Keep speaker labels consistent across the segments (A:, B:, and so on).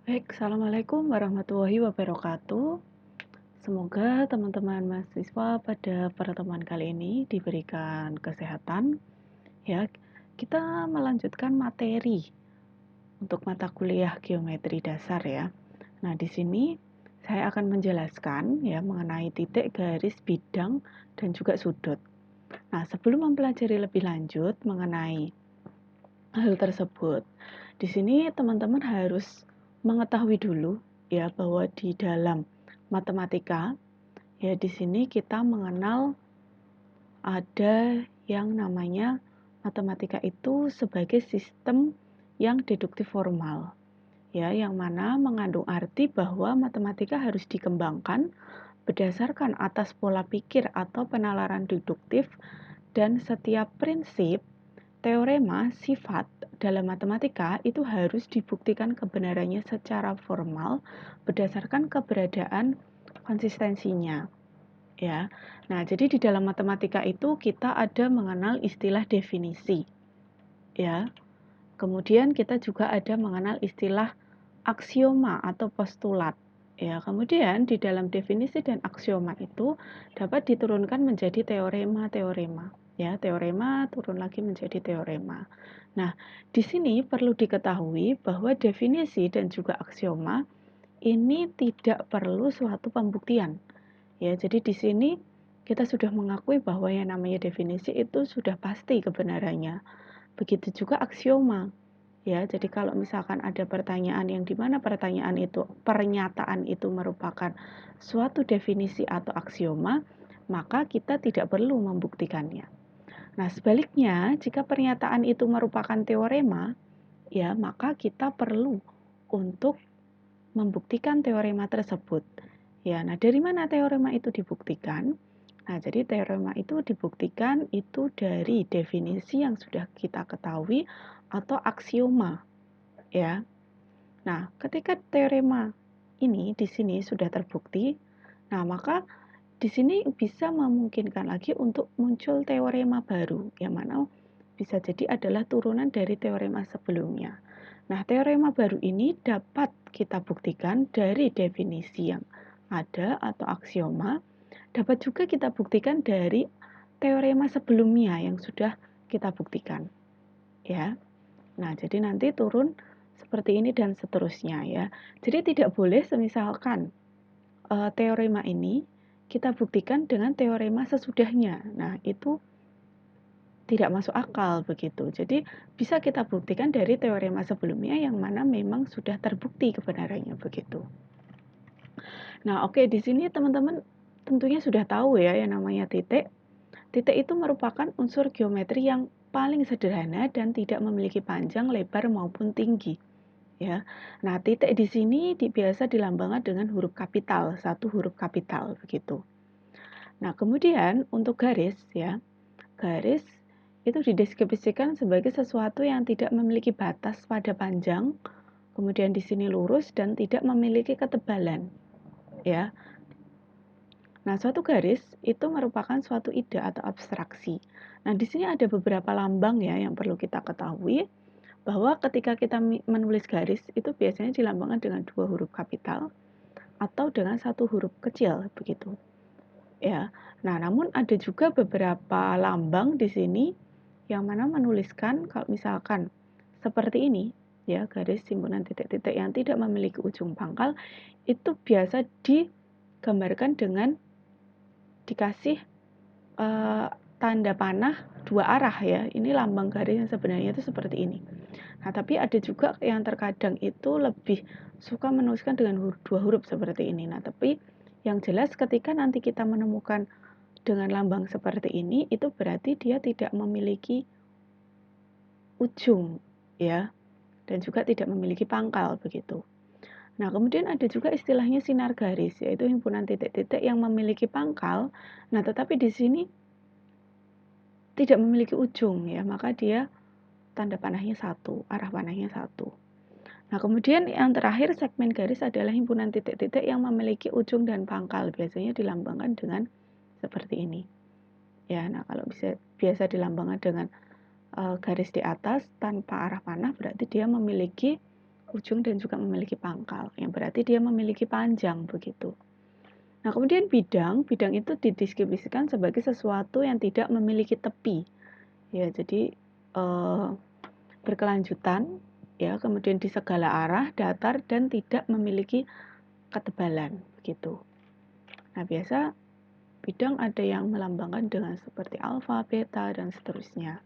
A: Baik, assalamualaikum warahmatullahi wabarakatuh. Semoga teman-teman mahasiswa pada pertemuan kali ini diberikan kesehatan. Ya, kita melanjutkan materi untuk mata kuliah geometri dasar ya. Nah, di sini saya akan menjelaskan ya mengenai titik, garis, bidang, dan juga sudut. Nah, sebelum mempelajari lebih lanjut mengenai hal tersebut, di sini teman-teman harus mengetahui dulu ya bahwa di dalam matematika ya di sini kita mengenal ada yang namanya matematika itu sebagai sistem yang deduktif formal ya yang mana mengandung arti bahwa matematika harus dikembangkan berdasarkan atas pola pikir atau penalaran deduktif dan setiap prinsip teorema sifat dalam matematika itu harus dibuktikan kebenarannya secara formal berdasarkan keberadaan konsistensinya ya. Nah, jadi di dalam matematika itu kita ada mengenal istilah definisi ya. Kemudian kita juga ada mengenal istilah aksioma atau postulat. Ya, kemudian di dalam definisi dan aksioma itu dapat diturunkan menjadi teorema-teorema. Ya, teorema turun lagi menjadi teorema. Nah, di sini perlu diketahui bahwa definisi dan juga aksioma ini tidak perlu suatu pembuktian. Ya, jadi di sini kita sudah mengakui bahwa yang namanya definisi itu sudah pasti kebenarannya. Begitu juga aksioma. Ya, jadi kalau misalkan ada pertanyaan yang dimana pernyataan itu merupakan suatu definisi atau aksioma, maka kita tidak perlu membuktikannya. Nah, sebaliknya, jika pernyataan itu merupakan teorema, ya, maka kita perlu untuk membuktikan teorema tersebut. Ya, nah dari mana teorema itu dibuktikan? Nah, jadi teorema itu dibuktikan itu dari definisi yang sudah kita ketahui atau aksioma, ya. Nah, ketika teorema ini di sini sudah terbukti, nah maka di sini bisa memungkinkan lagi untuk muncul teorema baru, yang mana bisa jadi adalah turunan dari teorema sebelumnya. Nah, teorema baru ini dapat kita buktikan dari definisi yang ada atau aksioma, dapat juga kita buktikan dari teorema sebelumnya yang sudah kita buktikan. Ya. Nah, jadi nanti turun seperti ini dan seterusnya ya. Jadi tidak boleh semisalkan teorema ini kita buktikan dengan teorema sesudahnya. Nah, itu tidak masuk akal begitu. Jadi bisa kita buktikan dari teorema sebelumnya yang mana memang sudah terbukti kebenarannya begitu. Nah, oke di sini teman-teman tentunya sudah tahu ya yang namanya titik. Titik itu merupakan unsur geometri yang paling sederhana dan tidak memiliki panjang, lebar maupun tinggi. Ya. Nah, titik di sini biasa dilambangkan dengan huruf kapital, satu huruf kapital begitu. Nah, kemudian untuk garis ya, garis itu dideskripsikan sebagai sesuatu yang tidak memiliki batas pada panjang, kemudian di sini lurus dan tidak memiliki ketebalan. Ya. Nah, suatu garis itu merupakan suatu ide atau abstraksi. Nah, di sini ada beberapa lambang ya yang perlu kita ketahui bahwa ketika kita menulis garis itu biasanya dilambangkan dengan dua huruf kapital atau dengan satu huruf kecil begitu. Ya. Nah, namun ada juga beberapa lambang di sini yang mana menuliskan kalau misalkan seperti ini ya, garis simpulan titik-titik yang tidak memiliki ujung pangkal itu biasa digambarkan dengan dikasih tanda panah dua arah ya. Ini lambang garis yang sebenarnya itu seperti ini. Nah, tapi ada juga yang terkadang itu lebih suka menuliskan dengan dua huruf seperti ini. Nah, tapi yang jelas ketika nanti kita menemukan dengan lambang seperti ini, itu berarti dia tidak memiliki ujung ya, dan juga tidak memiliki pangkal begitu. Nah, kemudian ada juga istilahnya sinar garis, yaitu himpunan titik-titik yang memiliki pangkal. Nah, tetapi di sini tidak memiliki ujung ya, maka dia tanda panahnya satu, arah panahnya satu. Nah, kemudian yang terakhir segmen garis adalah himpunan titik-titik yang memiliki ujung dan pangkal, biasanya dilambangkan dengan seperti ini. Ya, nah kalau biasa dilambangkan dengan garis di atas tanpa arah panah berarti dia memiliki ujung dan juga memiliki pangkal, yang berarti dia memiliki panjang begitu. Nah, kemudian bidang itu dideskripsikan sebagai sesuatu yang tidak memiliki tepi. Ya, jadi berkelanjutan ya, kemudian di segala arah, datar dan tidak memiliki ketebalan begitu. Nah, biasa bidang ada yang melambangkan dengan seperti alfa, beta dan seterusnya.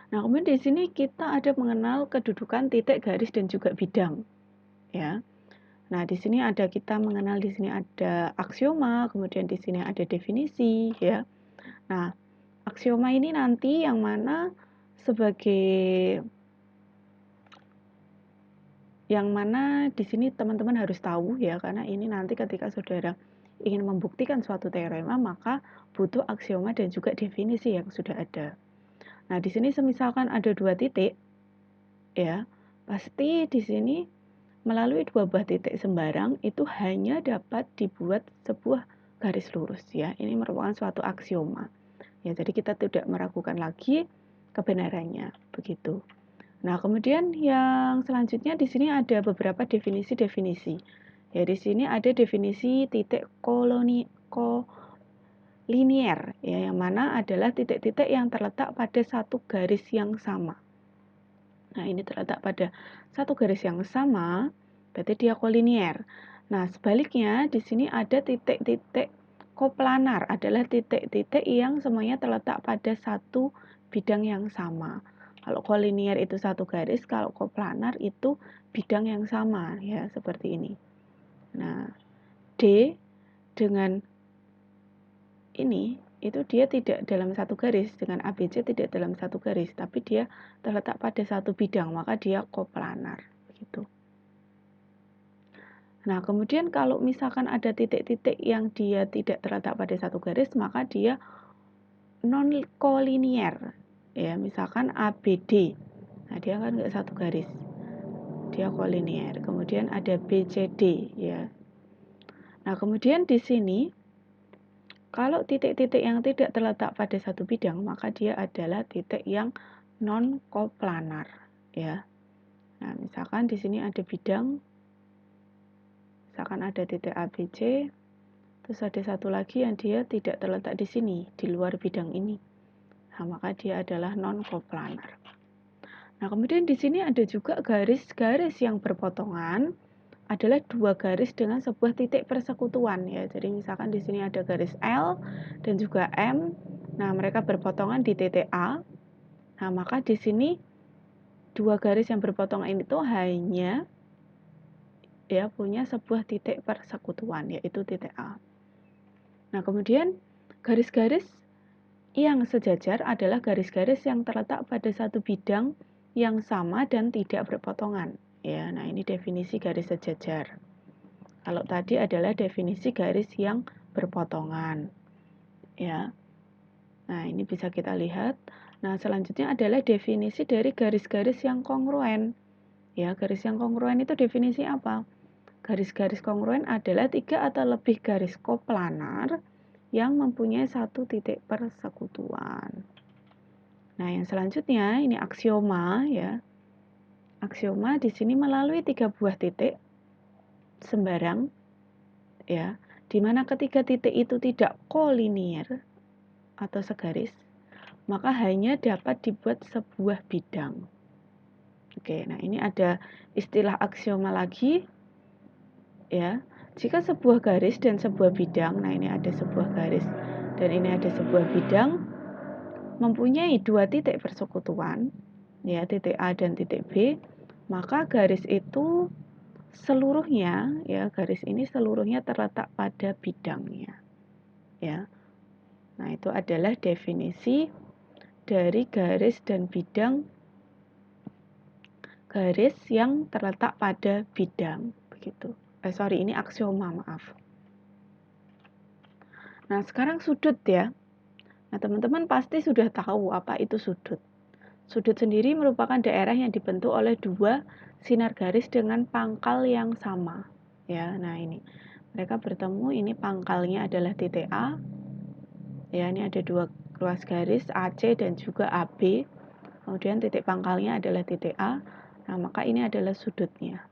A: Nah, kemudian di sini kita ada mengenal kedudukan titik, garis dan juga bidang ya. Nah, di sini kita mengenal, di sini ada aksioma, kemudian di sini ada definisi ya. Nah, aksioma ini nanti yang mana di sini teman-teman harus tahu ya, karena ini nanti ketika saudara ingin membuktikan suatu teorema maka butuh aksioma dan juga definisi yang sudah ada. Nah, di sini semisalkan ada 2 titik ya, pasti di sini melalui 2 buah titik sembarang itu hanya dapat dibuat sebuah garis lurus ya. Ini merupakan suatu aksioma. Ya, jadi kita tidak meragukan lagi kebenarannya begitu. Nah, kemudian yang selanjutnya di sini ada beberapa definisi-definisi. Ya, di sini ada definisi titik kolinier, ya, yang mana adalah titik-titik yang terletak pada satu garis yang sama. Nah, ini terletak pada satu garis yang sama, berarti dia kolinier. Nah, sebaliknya di sini ada titik-titik koplanar, adalah titik-titik yang semuanya terletak pada satu bidang yang sama. Kalau kolinier itu satu garis, kalau koplanar itu bidang yang sama ya, seperti ini. Nah, D dengan ini itu dia tidak dalam satu garis, dengan ABC tidak dalam satu garis, tapi dia terletak pada satu bidang, maka dia koplanar begitu. Nah, kemudian kalau misalkan ada titik-titik yang dia tidak terletak pada satu garis, maka dia non kolinier ya, misalkan ABD. Nah, dia kan nggak satu garis, dia kolinier. Kemudian ada BCD ya. Nah, kemudian di sini kalau titik-titik yang tidak terletak pada satu bidang, maka dia adalah titik yang non koplanar ya. Nah, misalkan di sini ada bidang, misalkan ada titik ABC, terus ada satu lagi yang dia tidak terletak di sini, di luar bidang ini. Nah, maka dia adalah non koplanar. Nah, kemudian di sini ada juga garis-garis yang berpotongan, adalah 2 garis dengan sebuah titik persekutuan ya. Jadi misalkan di sini ada garis L dan juga M. Nah, mereka berpotongan di titik A. Nah, maka di sini 2 garis yang berpotongan itu hanya ya punya sebuah titik persekutuan, yaitu titik A. Nah, kemudian garis-garis yang sejajar adalah garis-garis yang terletak pada satu bidang yang sama dan tidak berpotongan. Ya, nah ini definisi garis sejajar. Kalau tadi adalah definisi garis yang berpotongan. Ya. Nah, ini bisa kita lihat. Nah, selanjutnya adalah definisi dari garis-garis yang kongruen. Ya, garis yang kongruen itu definisi apa? Garis-garis kongruen adalah 3 atau lebih garis koplanar yang mempunyai satu titik persekutuan. Nah, yang selanjutnya ini aksioma ya. Aksioma di sini melalui 3 buah titik sembarang ya, di mana ketiga titik itu tidak kolinier atau segaris, maka hanya dapat dibuat sebuah bidang. Oke, nah ini ada istilah aksioma lagi ya. Jika sebuah garis dan sebuah bidang, nah ini ada sebuah garis dan ini ada sebuah bidang mempunyai 2 titik persekutuan, ya, titik A dan titik B, maka garis itu seluruhnya, ya, garis ini seluruhnya terletak pada bidangnya, ya. Nah, itu adalah definisi dari garis dan bidang garis yang terletak pada bidang, begitu. Ini aksioma, maaf. Nah, sekarang sudut ya. Nah, teman-teman pasti sudah tahu apa itu sudut. Sudut sendiri merupakan daerah yang dibentuk oleh 2 sinar garis dengan pangkal yang sama. Ya, nah ini. Mereka bertemu, ini pangkalnya adalah titik A. Ya, ini ada 2 ruas garis AC dan juga AB. Kemudian titik pangkalnya adalah titik A. Nah, maka ini adalah sudutnya.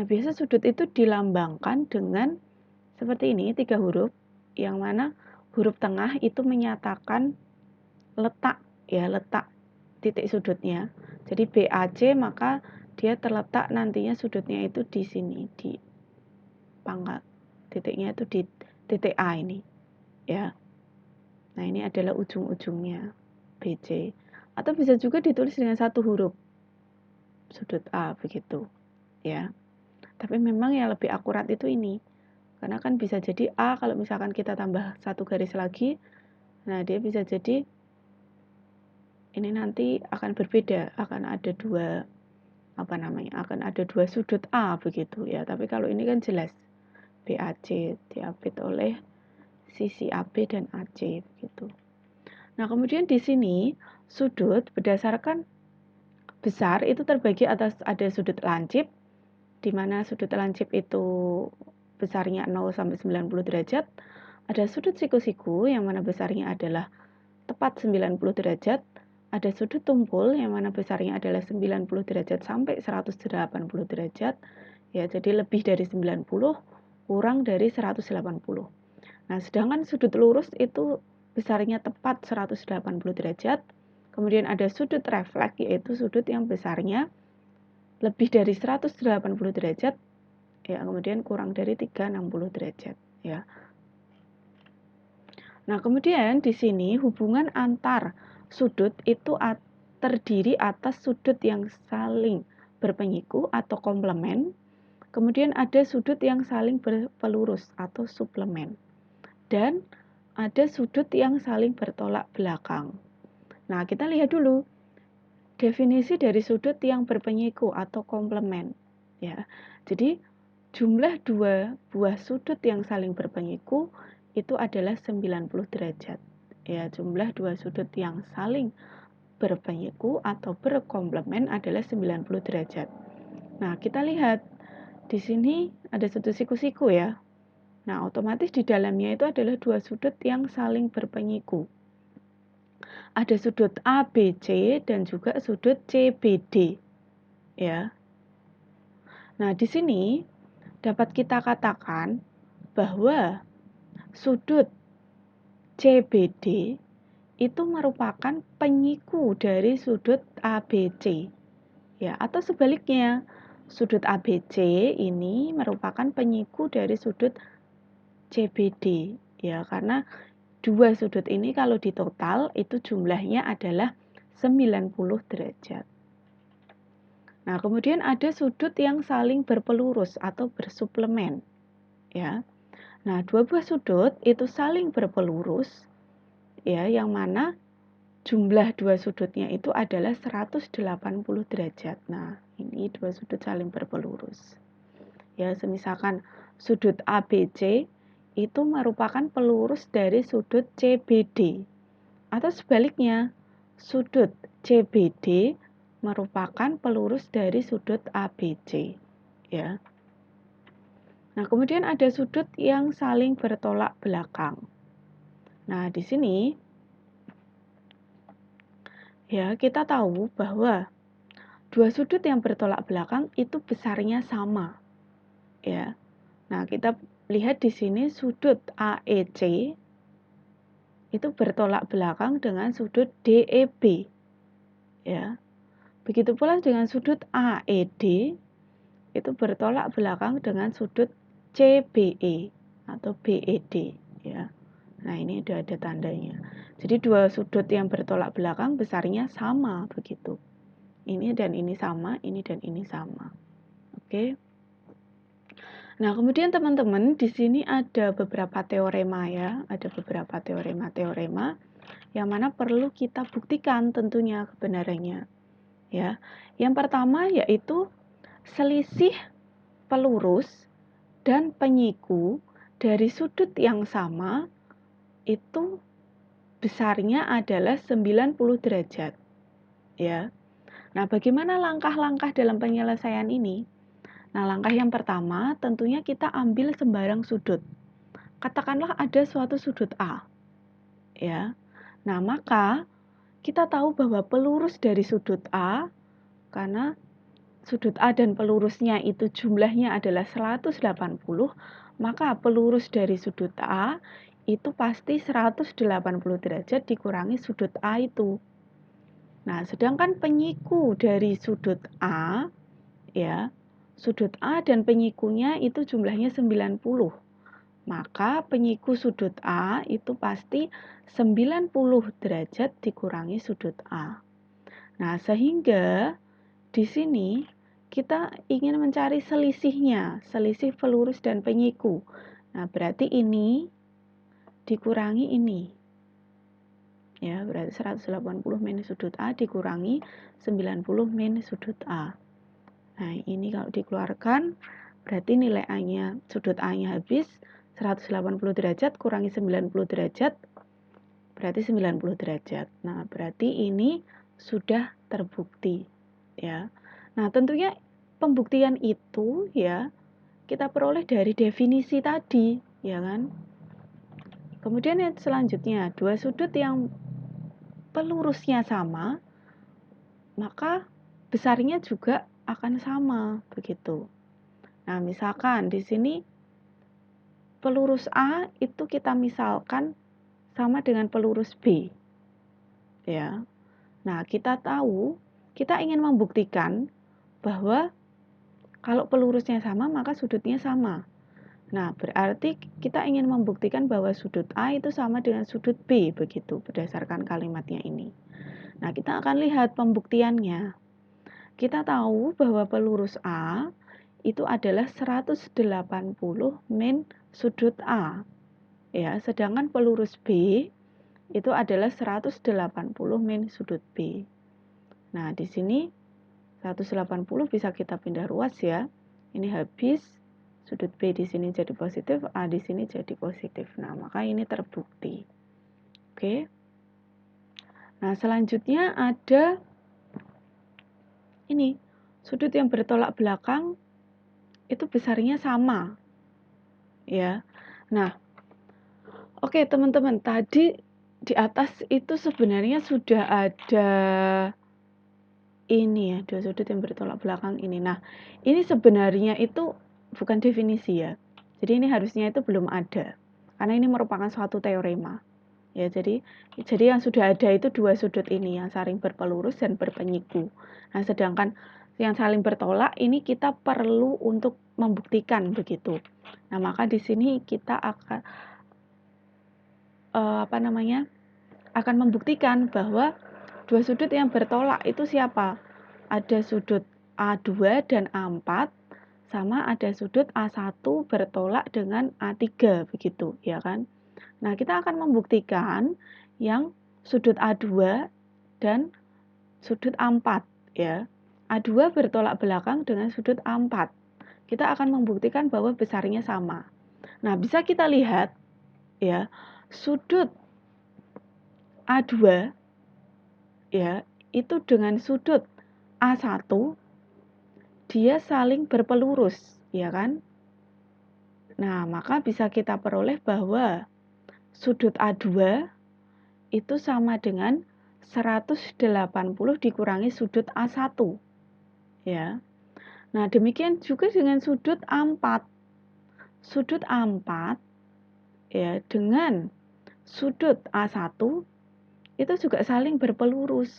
A: Nah, biasa sudut itu dilambangkan dengan seperti ini, 3 huruf, yang mana huruf tengah itu menyatakan letak, ya, letak titik sudutnya. Jadi BAC maka dia terletak nantinya sudutnya itu di sini, di pangkal titiknya itu di titik A ini, ya. Nah, ini adalah ujung-ujungnya BC. Atau bisa juga ditulis dengan satu huruf sudut A begitu, ya. Tapi memang yang lebih akurat itu ini. Karena kan bisa jadi A kalau misalkan kita tambah satu garis lagi, nah dia bisa jadi ini nanti akan berbeda, akan ada dua akan ada dua sudut A begitu ya. Tapi kalau ini kan jelas BAC diapit oleh sisi AB dan AC begitu. Nah, kemudian di sini sudut berdasarkan besar itu terbagi atas ada sudut lancip, di mana sudut lancip itu besarnya 0 sampai 90 derajat. Ada sudut siku-siku yang mana besarnya adalah tepat 90 derajat. Ada sudut tumpul yang mana besarnya adalah 90 derajat sampai 180 derajat. Ya, jadi lebih dari 90 kurang dari 180. Nah, sedangkan sudut lurus itu besarnya tepat 180 derajat. Kemudian ada sudut refleks, yaitu sudut yang besarnya lebih dari 180 derajat, ya, kemudian kurang dari 360 derajat, ya. Nah, kemudian di sini hubungan antar sudut itu terdiri atas sudut yang saling berpenyiku atau komplement, kemudian ada sudut yang saling berpelurus atau suplemen, dan ada sudut yang saling bertolak belakang. Nah, kita lihat dulu definisi dari sudut yang berpenyiku atau komplement, ya. Jadi jumlah dua buah sudut yang saling berpenyiku itu adalah 90 derajat. Ya, jumlah dua sudut yang saling berpenyiku atau berkomplement adalah 90 derajat. Nah, kita lihat di sini ada sudut siku-siku ya. Nah, otomatis di dalamnya itu adalah dua sudut yang saling berpenyiku. Ada sudut ABC dan juga sudut CBD. Ya. Nah, di sini dapat kita katakan bahwa sudut CBD itu merupakan penyiku dari sudut ABC. Ya, atau sebaliknya, sudut ABC ini merupakan penyiku dari sudut CBD. Ya, karena dua sudut ini kalau ditotal itu jumlahnya adalah 90 derajat. Nah, kemudian ada sudut yang saling berpelurus atau bersuplemen, ya. Nah, dua buah sudut itu saling berpelurus, ya, yang mana jumlah dua sudutnya itu adalah 180 derajat. Nah, ini dua sudut saling berpelurus. Ya, semisalkan sudut ABC itu merupakan pelurus dari sudut CBD. Atau sebaliknya, sudut CBD merupakan pelurus dari sudut ABC, ya. Nah, kemudian ada sudut yang saling bertolak belakang. Nah, di sini ya kita tahu bahwa dua sudut yang bertolak belakang itu besarnya sama, ya. Nah, kita lihat di sini sudut AEC itu bertolak belakang dengan sudut DEB, ya. Begitu pula dengan sudut AED itu bertolak belakang dengan sudut CBE atau BED, ya. Nah, ini udah ada tandanya. Jadi dua sudut yang bertolak belakang besarnya sama begitu. Ini dan ini sama, ini dan ini sama. Oke. Nah, kemudian teman-teman di sini ada beberapa teorema ya, ada beberapa teorema-teorema yang mana perlu kita buktikan tentunya kebenarannya. Ya. Yang pertama yaitu selisih pelurus dan penyiku dari sudut yang sama itu besarnya adalah 90 derajat. Ya. Nah, bagaimana langkah-langkah dalam penyelesaian ini? Nah, langkah yang pertama tentunya kita ambil sembarang sudut. Katakanlah ada suatu sudut A. Ya. Nah, maka kita tahu bahwa pelurus dari sudut A karena sudut A dan pelurusnya itu jumlahnya adalah 180, maka pelurus dari sudut A itu pasti 180 derajat dikurangi sudut A itu. Nah, sedangkan penyiku dari sudut A, ya, sudut A dan penyikunya itu jumlahnya 90. Maka penyiku sudut A itu pasti 90 derajat dikurangi sudut A. Nah, sehingga di sini kita ingin mencari selisihnya, selisih pelurus dan penyiku. Nah, berarti ini dikurangi ini. Ya, berarti 180 min sudut A dikurangi 90 min sudut A. Nah, ini kalau dikeluarkan, berarti nilai A-nya, sudut A-nya habis 180 derajat kurangi 90 derajat, berarti 90 derajat. Nah, berarti ini sudah terbukti. Ya. Nah, tentunya pembuktian itu ya kita peroleh dari definisi tadi, ya kan? Kemudian yang selanjutnya, dua sudut yang pelurusnya sama, maka besarnya juga akan sama, begitu. Nah, misalkan di sini pelurus A itu kita misalkan sama dengan pelurus B. Ya. Nah, kita tahu, kita ingin membuktikan bahwa kalau pelurusnya sama, maka sudutnya sama. Nah, berarti kita ingin membuktikan bahwa sudut A itu sama dengan sudut B, begitu, berdasarkan kalimatnya ini. Nah, kita akan lihat pembuktiannya. Kita tahu bahwa pelurus A itu adalah 180 min sudut A. Ya, sedangkan pelurus B itu adalah 180 min sudut B. Nah, di sini 180 bisa kita pindah ruas ya. Ini habis, sudut B di sini jadi positif, A di sini jadi positif. Nah, maka ini terbukti. Oke. Nah, selanjutnya ada ini, sudut yang bertolak belakang itu besarnya sama. Ya. Nah, oke teman-teman, tadi di atas itu sebenarnya sudah ada ini ya, dua sudut yang bertolak belakang ini. Nah, ini sebenarnya itu bukan definisi ya. Jadi ini harusnya itu belum ada. Karena ini merupakan suatu teorema. Ya, jadi yang sudah ada itu dua sudut ini yang saling berpelurus dan berpenyiku. Nah, sedangkan yang saling bertolak ini kita perlu untuk membuktikan begitu. Nah, maka di sini kita akan akan membuktikan bahwa dua sudut yang bertolak itu siapa? Ada sudut A2 dan A4 sama ada sudut A1 bertolak dengan A3 begitu, ya kan? Nah, kita akan membuktikan yang sudut A2 dan sudut A4 ya. A2 bertolak belakang dengan sudut A4. Kita akan membuktikan bahwa besarnya sama. Nah, bisa kita lihat ya, sudut A2 ya, itu dengan sudut A1 dia saling berpelurus, ya kan? Nah, maka bisa kita peroleh bahwa sudut A2 itu sama dengan 180 dikurangi sudut A1. Ya. Nah, demikian juga dengan sudut A4. Sudut A4 ya dengan sudut A1 itu juga saling berpelurus.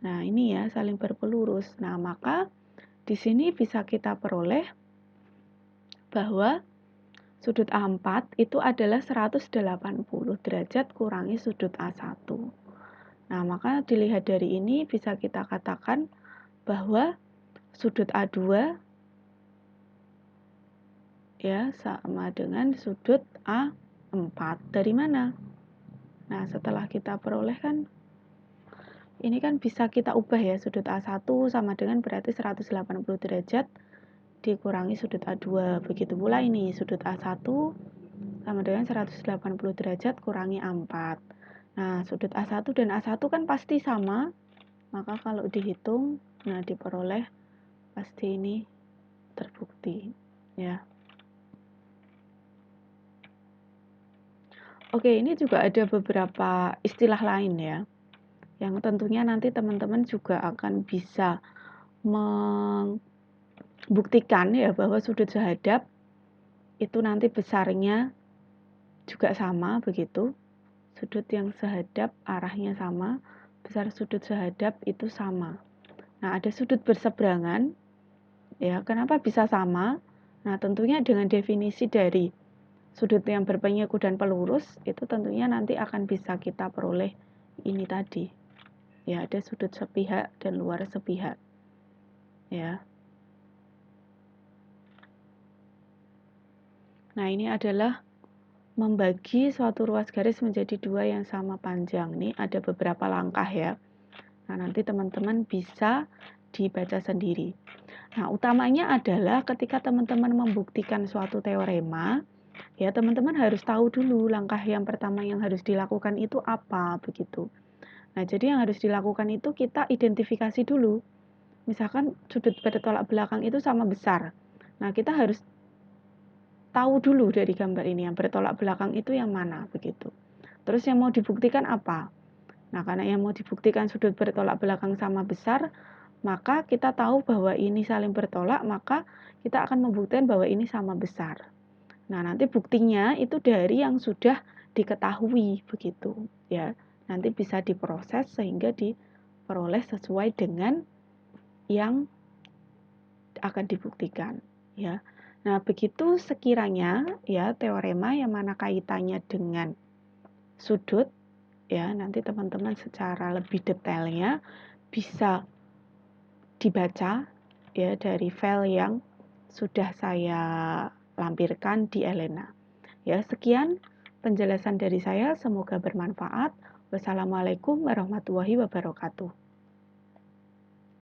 A: Nah, ini ya saling berpelurus. Nah, maka di sini bisa kita peroleh bahwa sudut A4 itu adalah 180 derajat kurangi sudut A1. Nah, maka dilihat dari ini bisa kita katakan bahwa sudut A2 ya sama dengan sudut A4. Dari mana? Nah, setelah kita peroleh kan ini kan bisa kita ubah ya, sudut A1 sama dengan berarti 180 derajat dikurangi sudut A2. Begitu pula ini, sudut A1 sama dengan 180 derajat kurangi A4. Nah, sudut A1 dan A1 kan pasti sama, maka kalau dihitung, nah diperoleh pasti ini terbukti, ya. Oke, ini juga ada beberapa istilah lain ya, yang tentunya nanti teman-teman juga akan bisa membuktikan ya bahwa sudut sehadap itu nanti besarnya juga sama begitu. Sudut yang sehadap arahnya sama, besar sudut sehadap itu sama. Nah, ada sudut berseberangan. Ya, kenapa bisa sama? Nah, tentunya dengan definisi dari sudut yang berpenyeku dan pelurus itu tentunya nanti akan bisa kita peroleh ini tadi. Ya, ada sudut sepihak dan luar sepihak. Ya. Nah, ini adalah membagi suatu ruas garis menjadi dua yang sama panjang. Nih ada beberapa langkah ya. Nah, nanti teman-teman bisa dibaca sendiri. Nah, utamanya adalah ketika teman-teman membuktikan suatu teorema, ya teman-teman harus tahu dulu langkah yang pertama yang harus dilakukan itu apa begitu. Nah, jadi yang harus dilakukan itu kita identifikasi dulu. Misalkan sudut bertolak belakang itu sama besar. Nah, kita harus tahu dulu dari gambar ini yang bertolak belakang itu yang mana begitu. Terus yang mau dibuktikan apa? Nah, karena yang mau dibuktikan sudut bertolak belakang sama besar, maka kita tahu bahwa ini saling bertolak, maka kita akan membuktikan bahwa ini sama besar. Nah, nanti buktinya itu dari yang sudah diketahui begitu, ya. Nanti bisa diproses sehingga diperoleh sesuai dengan yang akan dibuktikan, ya. Nah, begitu sekiranya ya teorema yang mana kaitannya dengan sudut, ya nanti teman-teman secara lebih detailnya bisa dibaca ya dari file yang sudah saya lampirkan di Elena. Ya, sekian penjelasan dari saya, semoga bermanfaat. Wassalamualaikum warahmatullahi wabarakatuh.